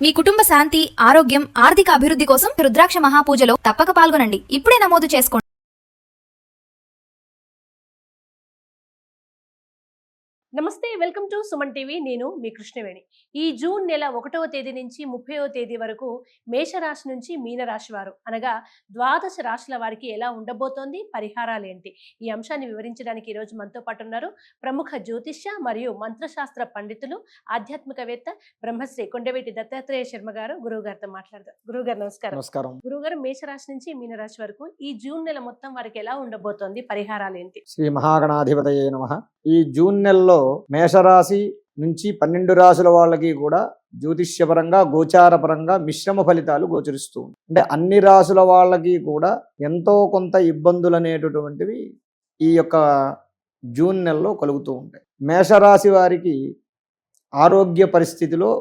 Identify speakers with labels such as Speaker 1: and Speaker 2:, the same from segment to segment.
Speaker 1: మీ కుటుంబ శాంతి, ఆరోగ్యం, ఆర్థిక అభివృద్ధి కోసం రుద్రాక్ష మహాపూజలో తప్పక పాల్గొనండి. ఇప్పుడే నమోదు చేసుకోండి.
Speaker 2: నమస్తే, వెల్కమ్ టు సుమన్ టీవీ. నేను మీ కృష్ణవేణి. ఈ జూన్ నెల 1వ తేదీ నుంచి 30వ తేదీ వరకు మేషరాశి నుంచి మీనరాశి వారు అనగా ద్వాదశ రాశుల వారికి ఎలా ఉండబోతోంది, పరిహారాలు ఏంటి, ఈ అంశాన్ని వివరించడానికి ఈరోజు మనతో పాటు ఉన్నారు ప్రముఖ జ్యోతిష్య మరియు మంత్రశాస్త్ర పండితులు, ఆధ్యాత్మికవేత్త బ్రహ్మశ్రీ కొండవీటి దత్తాత్రేయ శర్మ గారు. గురువు గారితో మాట్లాడదాం. గురువు గారు నమస్కారం.
Speaker 3: నమస్కారం.
Speaker 2: గురువు గారు, మేషరాశి నుంచి మీనరాశి వరకు ఈ జూన్ నెల మొత్తం వారికి ఎలా ఉండబోతోంది, పరిహారాలు ఏంటి?
Speaker 3: శ్రీ మహాగణాధిపతయే నమః. ఈ జూన్ నెలలో మేషరాశి నుంచి 12 రాశుల వాళ్ళకి కూడా జ్యోతిష్యపరంగా గోచారపరంగా మిశ్రమ ఫలితాలు గోచరిస్తూ ఉంటాయి. అంటే అన్ని రాశుల వాళ్ళకి కూడా ఎంతో కొంత ఇబ్బందులు అనేటటువంటివి ఈ యొక్క జూన్ నెలలో కలుగుతూ ఉంటాయి. మేషరాశి వారికి ఆరోగ్య పరిస్థితిలో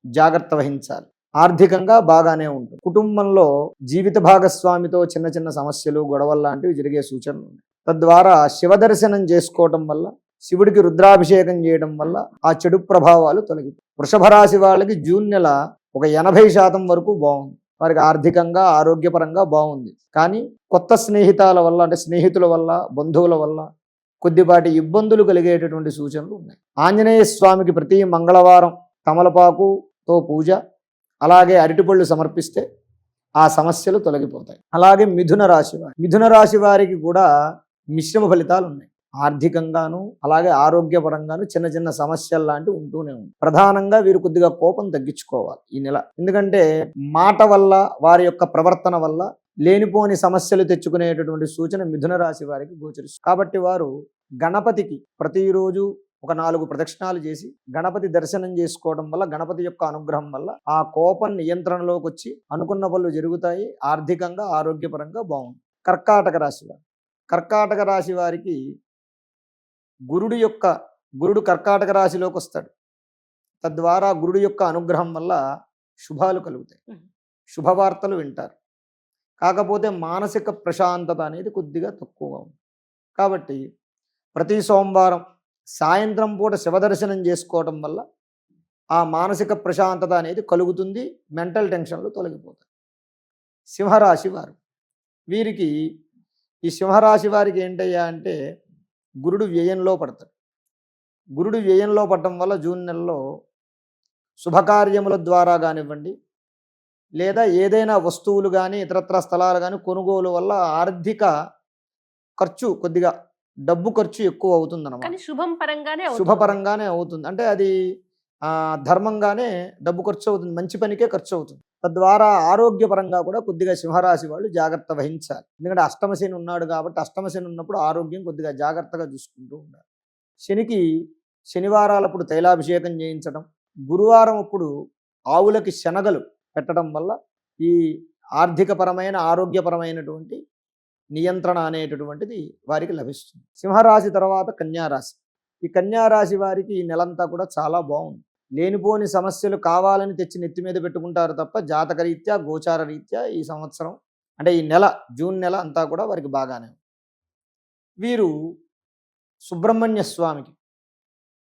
Speaker 3: జాగ్రత్త వహించాలి. ఆర్థికంగా బాగానే ఉంటుంది. కుటుంబంలో జీవిత భాగస్వామితో చిన్న చిన్న సమస్యలు, గొడవలు లాంటివి జరిగే సూచనలు ఉన్నాయి. తద్వారా శివ దర్శనం చేసుకోవటం వల్ల, శివుడికి రుద్రాభిషేకం చేయడం వల్ల ఆ చెడు ప్రభావాలు తొలగిపోయి, వృషభ రాశి వాళ్ళకి జూన్ నెల ఒక 80% వరకు బాగుంది. వారికి ఆర్థికంగా, ఆరోగ్యపరంగా బాగుంది. కానీ కొత్త స్నేహితాల వల్ల, అంటే స్నేహితుల వల్ల, బంధువుల వల్ల కొద్దిపాటి ఇబ్బందులు కలిగేటటువంటి సూచనలు ఉన్నాయి. ఆంజనేయ స్వామికి ప్రతి మంగళవారం తమలపాకుతో పూజ, అలాగే అరటిపళ్ళు సమర్పిస్తే ఆ సమస్యలు తొలగిపోతాయి. అలాగే మిథున రాశి వారికి కూడా మిశ్రమ ఫలితాలు ఉన్నాయి. ఆర్థికంగాను అలాగే ఆరోగ్యపరంగాను చిన్న చిన్న సమస్యలు లాంటివి ఉంటూనే ఉంది. ప్రధానంగా వీరు కొద్దిగా కోపం తగ్గించుకోవాలి ఈ నెల. ఎందుకంటే మాట వల్ల, వారి యొక్క ప్రవర్తన వల్ల లేనిపోని సమస్యలు తెచ్చుకునేటటువంటి సూచన మిథున రాశి వారికి గోచరిస్తుంది. కాబట్టి వారు గణపతికి ప్రతిరోజు ఒక 4 ప్రదక్షిణాలు చేసి గణపతి దర్శనం చేసుకోవడం వల్ల, గణపతి యొక్క అనుగ్రహం వల్ల ఆ కోపం నియంత్రణలోకి వచ్చి అనుకున్న పనులు జరుగుతాయి. ఆర్థికంగా, ఆరోగ్యపరంగా బాగుంది. కర్కాటక రాశి వారికి గురుడు కర్కాటక రాశిలోకి వస్తాడు. తద్వారా గురుడు యొక్క అనుగ్రహం వల్ల శుభాలు కలుగుతాయి, శుభవార్తలు వింటారు. కాకపోతే మానసిక ప్రశాంతత అనేది కొద్దిగా తక్కువగా ఉంది. కాబట్టి ప్రతి సోమవారం సాయంత్రం పూట శివదర్శనం చేసుకోవటం వల్ల ఆ మానసిక ప్రశాంతత అనేది కలుగుతుంది. మెంటల్ టెన్షన్లు తొలగిపోతాయి. సింహరాశి వారు, వీరికి ఈ సింహరాశి వారికి ఏంటయ్యా అంటే గురుడు వ్యయంలో పడతాడు. గురుడు వ్యయంలో పడటం వల్ల జూన్ నెలలో శుభకార్యముల ద్వారా కానివ్వండి, లేదా ఏదైనా వస్తువులు కానీ ఇతరత్ర స్థలాలు కానీ కొనుగోలు వల్ల ఆర్థిక ఖర్చు, కొద్దిగా డబ్బు ఖర్చు ఎక్కువ అవుతుంది అన్నమాట. శుభపరంగానే అవుతుంది. అంటే అది ధర్మంగానే డబ్బు ఖర్చు అవుతుంది, మంచి పనికే ఖర్చు అవుతుంది. తద్వారా ఆరోగ్యపరంగా కూడా కొద్దిగా సింహరాశి వాళ్ళు జాగ్రత్త వహించాలి. ఎందుకంటే అష్టమశని ఉన్నాడు కాబట్టి అష్టమశని ఉన్నప్పుడు ఆరోగ్యం కొద్దిగా జాగ్రత్తగా చూసుకుంటూ ఉండాలి. శనికి శనివారాలప్పుడు తైలాభిషేకం చేయించడం, గురువారం అప్పుడు ఆవులకి శనగలు పెట్టడం వల్ల ఈ ఆర్థికపరమైన, ఆరోగ్యపరమైనటువంటి నియంత్రణ అనేటటువంటిది వారికి లభిస్తుంది. సింహరాశి తర్వాత కన్యారాశి. ఈ కన్యారాశి వారికి ఈ నెలంతా కూడా చాలా బాగుంది. లేనిపోని సమస్యలు కావాలని తెచ్చి నెత్తి మీద పెట్టుకుంటారు తప్ప జాతకరీత్యా, గోచార రీత్యా ఈ సంవత్సరం, అంటే ఈ నెల, జూన్ నెల అంతా కూడా వారికి బాగానే ఉంది. వీరు సుబ్రహ్మణ్య స్వామికి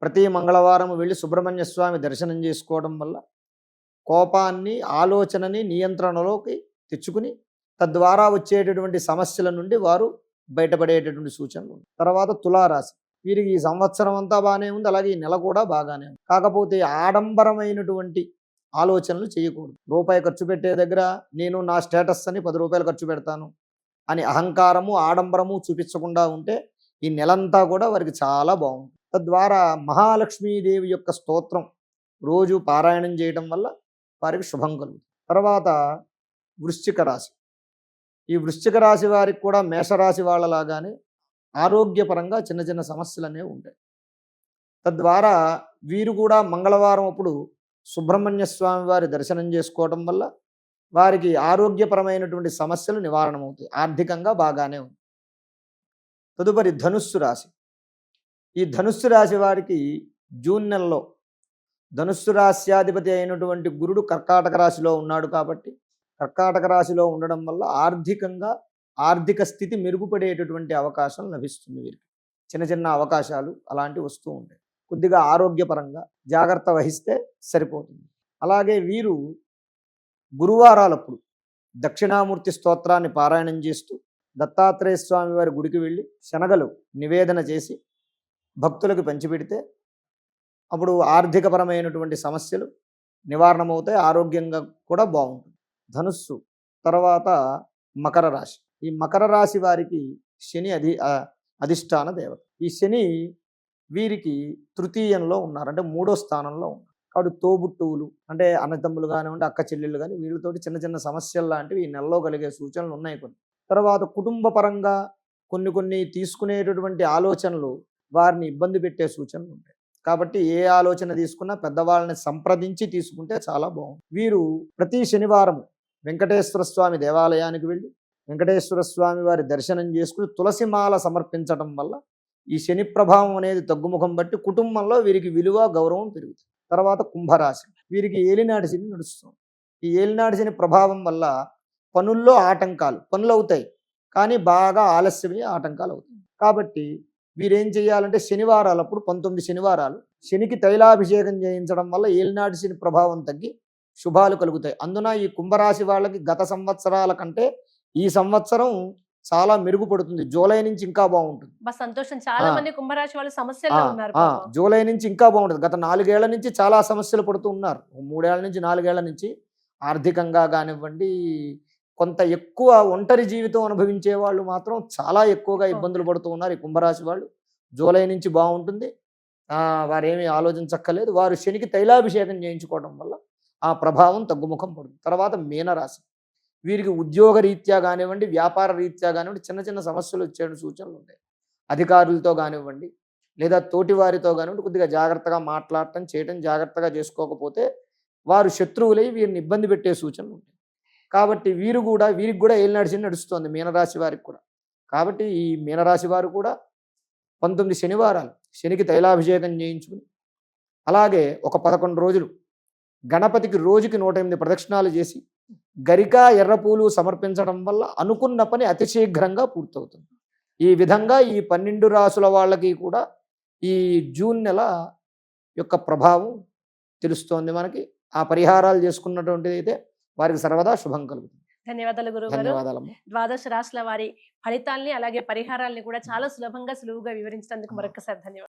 Speaker 3: ప్రతి మంగళవారం వెళ్ళి సుబ్రహ్మణ్య స్వామి దర్శనం చేసుకోవడం వల్ల కోపాన్ని, ఆలోచనని నియంత్రణలోకి తెచ్చుకుని తద్వారా వచ్చేటటువంటి సమస్యల నుండి వారు బయటపడేటటువంటి సూచనలు. తర్వాత తులారాశి. వీరికి ఈ సంవత్సరం అంతా బాగానే ఉంది, అలాగే ఈ నెల కూడా బాగానే ఉంది. కాకపోతే ఆడంబరమైనటువంటి ఆలోచనలు చేయకూడదు. రూపాయి ఖర్చు పెట్టే దగ్గర నేను నా స్టేటస్ అని 10 రూపాయలు ఖర్చు పెడతాను అని అహంకారము, ఆడంబరము చూపించకుండా ఉంటే ఈ నెలంతా కూడా వారికి చాలా బాగుంది. తద్వారా మహాలక్ష్మీదేవి యొక్క స్తోత్రం రోజు పారాయణం చేయడం వల్ల వారికి శుభం కలుగుతుంది. తర్వాత వృశ్చిక రాశి. ఈ వృశ్చిక రాశి వారికి కూడా మేషరాశి వాళ్ళలాగానే ఆరోగ్యపరంగా చిన్న చిన్న సమస్యలు అనేవి ఉంటాయి. తద్వారా వీరు కూడా మంగళవారం అప్పుడు సుబ్రహ్మణ్య స్వామి వారి దర్శనం చేసుకోవడం వల్ల వారికి ఆరోగ్యపరమైనటువంటి సమస్యలు నివారణమవుతాయి. ఆర్థికంగా బాగానే ఉంది. తదుపరి ధనుస్సు రాశి. ఈ ధనుస్సు రాశి వారికి జూన్ నెలలో ధనుస్సు రాశ్యాధిపతి అయినటువంటి గురుడు కర్కాటక రాశిలో ఉన్నాడు కాబట్టి కర్కాటక రాశిలో ఉండడం వల్ల ఆర్థిక స్థితి మెరుగుపడేటటువంటి అవకాశం లభిస్తుంది. వీరికి చిన్న చిన్న అవకాశాలు అలాంటివి వస్తూ ఉంటాయి. కొద్దిగా ఆరోగ్యపరంగా జాగ్రత్త వహిస్తే సరిపోతుంది. అలాగే వీరు గురువారాలప్పుడు దక్షిణామూర్తి స్తోత్రాన్ని పారాయణం చేస్తూ దత్తాత్రేయ స్వామి వారి గుడికి వెళ్ళి శనగలు నివేదన చేసి భక్తులకు పంచిపెడితే అప్పుడు ఆర్థికపరమైనటువంటి సమస్యలు నివారణమవుతాయి, ఆరోగ్యంగా కూడా బాగుంటుంది. ధనుస్సు తర్వాత మకర రాశి. ఈ మకర రాశి వారికి శని అధిష్టాన దేవత. ఈ శని వీరికి తృతీయంలో ఉన్నారు, అంటే 3వ స్థానంలో ఉన్నారు. కాబట్టి తోబుట్టువులు అంటే అన్నదమ్ములు కానివ్వండి, అక్క చెల్లెళ్ళు కానీ వీళ్ళతోటి చిన్న చిన్న సమస్యలు లాంటివి ఈ నెలలో కలిగే సూచనలు ఉన్నాయి కొన్ని. తర్వాత కుటుంబ పరంగా కొన్ని తీసుకునేటటువంటి ఆలోచనలు వారిని ఇబ్బంది పెట్టే సూచనలు ఉంటాయి. కాబట్టి ఏ ఆలోచన తీసుకున్నా పెద్దవాళ్ళని సంప్రదించి తీసుకుంటే చాలా బాగుంది. వీరు ప్రతి శనివారం వెంకటేశ్వర స్వామి దేవాలయానికి వెళ్ళి వెంకటేశ్వర స్వామి వారి దర్శనం చేసుకుని తులసిమాల సమర్పించడం వల్ల ఈ శని ప్రభావం అనేది తగ్గుముఖం బట్టి కుటుంబంలో వీరికి విలువ గౌరవం పెరుగుతుంది. తర్వాత కుంభరాశి. వీరికి ఏలినాటి శని నడుస్తుంది. ఈ ఏలినాటి శని ప్రభావం వల్ల పనుల్లో ఆటంకాలు, పనులు అవుతాయి కానీ బాగా ఆలస్యమయ్యే ఆటంకాలు అవుతాయి. కాబట్టి వీరేం చేయాలంటే శనివారాలప్పుడు 19 శనివారాలు శనికి తైలాభిషేకం చేయించడం వల్ల ఏలినాటి శని ప్రభావం తగ్గి శుభాలు కలుగుతాయి. అందున ఈ కుంభరాశి వాళ్ళకి గత సంవత్సరాల కంటే ఈ సంవత్సరం చాలా మెరుగుపడుతుంది. జూలై నుంచి ఇంకా బాగుంటుంది.
Speaker 2: సంతోషం. చాలా మంది కుంభరాశి వాళ్ళు సమస్యల్లో ఉన్నారు.
Speaker 3: జూలై నుంచి ఇంకా బాగుంటుంది. గత 4 ఏళ్ల నుంచి చాలా సమస్యలు పడుతూ ఉన్నారు. 3 ఏళ్ల నుంచి 4 ఏళ్ల నుంచి ఆర్థికంగా కానివ్వండి, కొంత ఎక్కువ ఒంటరి జీవితం అనుభవించే వాళ్ళు మాత్రం చాలా ఎక్కువగా ఇబ్బందులు పడుతూ ఉన్నారు. ఈ కుంభరాశి వాళ్ళు జూలై నుంచి బాగుంటుంది. వారేమీ ఆలోచించక్కర్లేదు. వారు శనికి తైలాభిషేకం చేయించుకోవడం వల్ల ఆ ప్రభావం తగ్గుముఖం పడుతుంది. తర్వాత మీనరాశి. వీరికి ఉద్యోగ రీత్యా కానివ్వండి, వ్యాపార రీత్యా కానివ్వండి చిన్న చిన్న సమస్యలు వచ్చే సూచనలు ఉంటాయి. అధికారులతో కానివ్వండి లేదా తోటి వారితో కానివ్వండి కొద్దిగా జాగ్రత్తగా మాట్లాడటం చేయటం, జాగ్రత్తగా చేసుకోకపోతే వారు శత్రువులై వీరిని ఇబ్బంది పెట్టే సూచనలు ఉంటాయి. కాబట్టి వీరికి కూడా ఏలినాటి శని నడుస్తుంది మీనరాశి వారికి కూడా. కాబట్టి ఈ మీనరాశి వారు కూడా 19 శనివారాలు శనికి తైలాభిషేకం చేయించుకుని అలాగే ఒక 11 రోజులు గణపతికి రోజుకి 108 ప్రదక్షిణాలు చేసి గరిక ఎర్రపూలు సమర్పించడం వల్ల అనుకున్న పని అతి శీఘ్రంగా పూర్తవుతుంది. ఈ విధంగా ఈ 12 రాసుల వాళ్ళకి కూడా ఈ జూన్ నెల యొక్క ప్రభావం తెలుస్తోంది మనకి. ఆ పరిహారాలు చేసుకున్నటువంటిది అయితే వారికి సర్వదా శుభం కలుగుతుంది.
Speaker 2: ధన్యవాదాలు గురువు గారు.
Speaker 3: ధన్యవాదాలమ్మా.
Speaker 2: ద్వాదశ రాశుల వారి ఫలితాల్ని అలాగే పరిహారాల్ని కూడా చాలా సులభంగా సులువుగా వివరించినందుకు మరొకసారి ధన్యవాదాలు.